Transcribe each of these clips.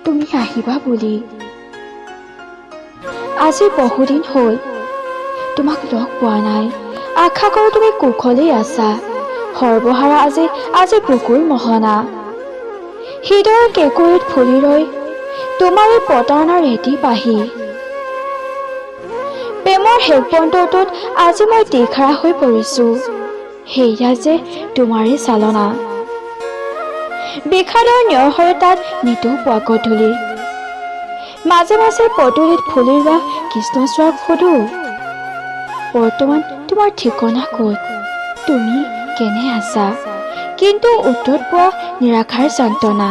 তুমি আহিবা বুলি। আজি বহুদিন হ'ল তোমাক লগ পোৱা নাই। আশা কৰোঁ তুমি কুশলেই আছা। সৰ্বহাৰা আজি বুকুৰ মহনা। হৃদয়ৰ কেঁকুৰিত ফুলি ৰৈ তোমাৰ এই প্ৰতাৰণাৰ এটি পাহি। প্ৰেমৰ শেষ বন্ধটোত আজি মই দিশহাৰা হৈ পৰিছোঁ। সেয়া যে তোমাৰে চালনা। বিষাদৰ নিয়ৰসৰে তাত নিতৌ পোৱা গধূলি। মাজে মাজে পদূলিত ফুলি ৰোৱা কৃষ্ণচূড়াক সোধোঁ, বৰ্তমান তোমাৰ ঠিকনা ক'ত? তুমি কেনে আছা? কিন্তু উত্তৰত পোৱা নিৰাশাৰ সান্তনা।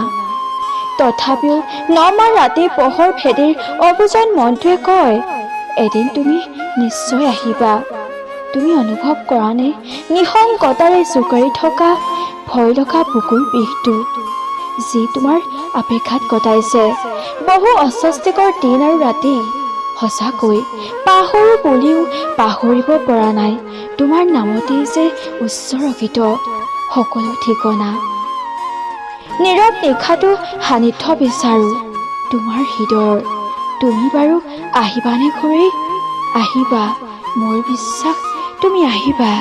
তথাপিও ৯ মাহ ৰাতিৰ পোহৰ ভেদিৰ অবুজন মনটোৱে কয়, এদিন তুমি নিশ্চয় আহিবা। তুমি অনুভৱ কৰানে নিসংগতাৰে জোকাৰি থকা ভয় লগা বুকুৰ বিষটো, যি তোমাৰ অপেক্ষাত কটাইছে বহু অস্বস্তিকৰ দিন আৰু ৰাতি। সঁচাকৈ পাহৰো বুলিও পাহৰিব পৰা নাই তোমাৰ নামতেই যে উচ্চৰকিত সকলো ঠিকনা। নীৰৱ নিশাটো সান্নিধ্য বিচাৰো তোমাৰ হৃদয়ৰ। তুমি বাৰু আহিবানে ঘূৰি? আহিবা, মোৰ বিশ্বাস তুমি আহিবা।